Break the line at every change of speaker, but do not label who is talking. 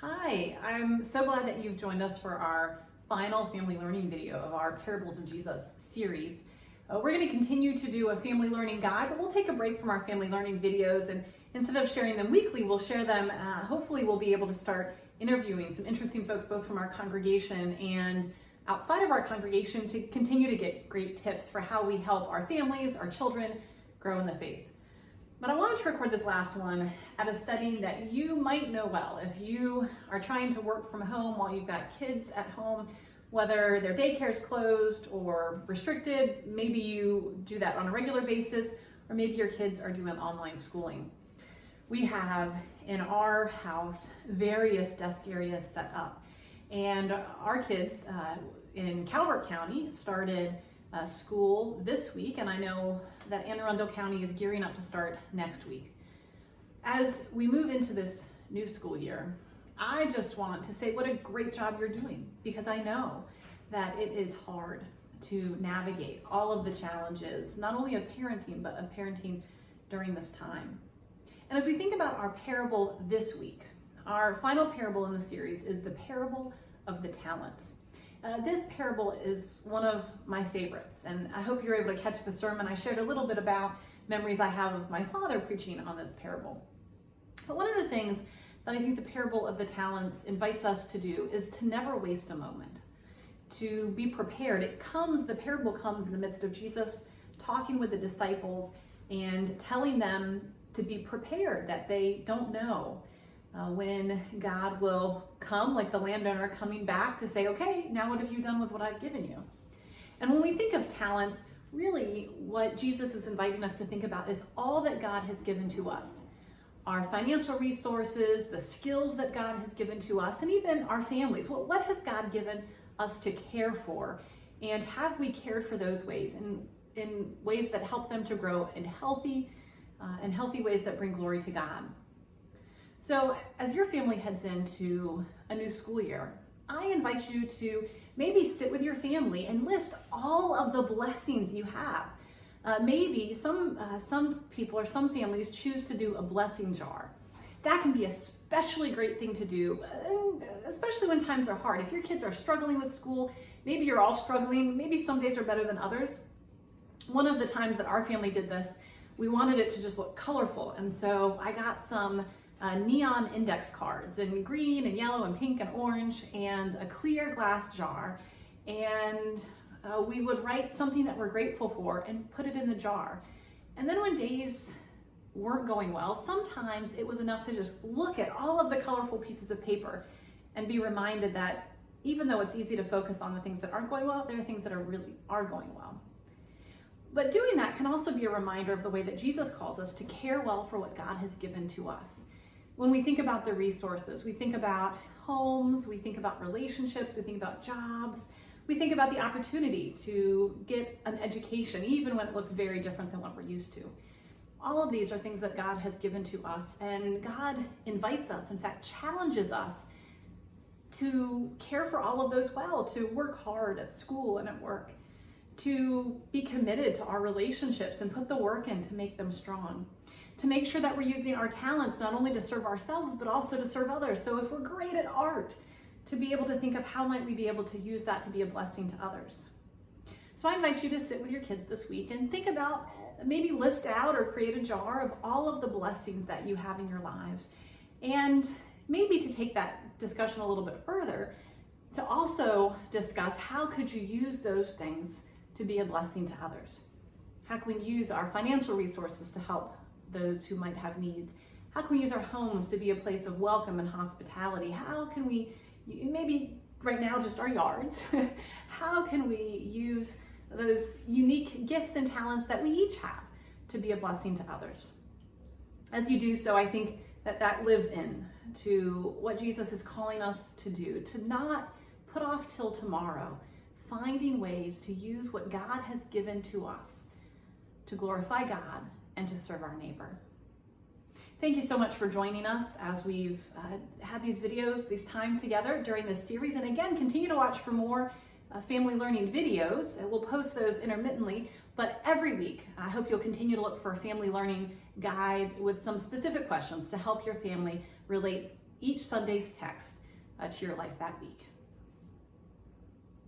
Hi, I'm so glad that you've joined us for our final family learning video of our Parables of Jesus series. We're going to continue to do a family learning guide, but we'll take a break from our family learning videos, and instead of sharing them weekly, we'll share them. Hopefully we'll be able to start interviewing some interesting folks both from our congregation and outside of our congregation to continue to get great tips for how we help our families, our children grow in the faith. But I wanted to record this last one at a setting that you might know well. If you are trying to work from home while you've got kids at home, whether their daycare is closed or restricted, maybe you do that on a regular basis, or maybe your kids are doing online schooling. We have in our house various desk areas set up, and our kids in Calvert County started school this week, and I know that Anne Arundel County is gearing up to start next week. As we move into this new school year, I just want to say what a great job you're doing, because I know that it is hard to navigate all of the challenges, not only of parenting, but of parenting during this time. And as we think about our parable this week, our final parable in the series is the parable of the talents. This parable is one of my favorites, and I hope you're able to catch the sermon. I shared a little bit about memories I have of my father preaching on this parable. But one of the things that I think the parable of the talents invites us to do is to never waste a moment, to be prepared. The parable comes in the midst of Jesus talking with the disciples and telling them to be prepared, that they don't know when God will come, like the landowner coming back to say, okay, now what have you done with what I've given you? And when we think of talents, really what Jesus is inviting us to think about is all that God has given to us. Our financial resources, the skills that God has given to us, and even our families. What has God given us to care for? And have we cared for those ways in ways that help them to grow in healthy ways that bring glory to God? So as your family heads into a new school year, I invite you to maybe sit with your family and list all of the blessings you have. Maybe some people or some families choose to do a blessing jar. That can be a especially great thing to do, especially when times are hard. If your kids are struggling with school, maybe you're all struggling, maybe some days are better than others. One of the times that our family did this, we wanted it to just look colorful, and so I got some neon index cards in green and yellow and pink and orange, and a clear glass jar, and we would write something that we're grateful for and put it in the jar. And then when days weren't going well, sometimes it was enough to just look at all of the colorful pieces of paper and be reminded that even though it's easy to focus on the things that aren't going well, there are things that really are going well. But doing that can also be a reminder of the way that Jesus calls us to care well for what God has given to us. When we think about the resources, we think about homes, we think about relationships, we think about jobs, we think about the opportunity to get an education, even when it looks very different than what we're used to. All of these are things that God has given to us, and God invites us, in fact, challenges us to care for all of those well, to work hard at school and at work, to be committed to our relationships and put the work in to make them strong, to make sure that we're using our talents not only to serve ourselves, but also to serve others. So if we're great at art, to be able to think of how might we be able to use that to be a blessing to others. So I invite you to sit with your kids this week and think about, maybe list out or create a jar of all of the blessings that you have in your lives. And maybe to take that discussion a little bit further, to also discuss how could you use those things to be a blessing to others? How can we use our financial resources to help those who might have needs? How can we use our homes to be a place of welcome and hospitality? How can we, maybe right now just our yards, how can we use those unique gifts and talents that we each have to be a blessing to others? As you do so, I think that lives in to what Jesus is calling us to do, to not put off till tomorrow, finding ways to use what God has given to us to glorify God and to serve our neighbor. Thank you so much for joining us as we've had these videos, this time together during this series. And again, continue to watch for more family learning videos. We'll post those intermittently, but every week, I hope you'll continue to look for a family learning guide with some specific questions to help your family relate each Sunday's text to your life that week.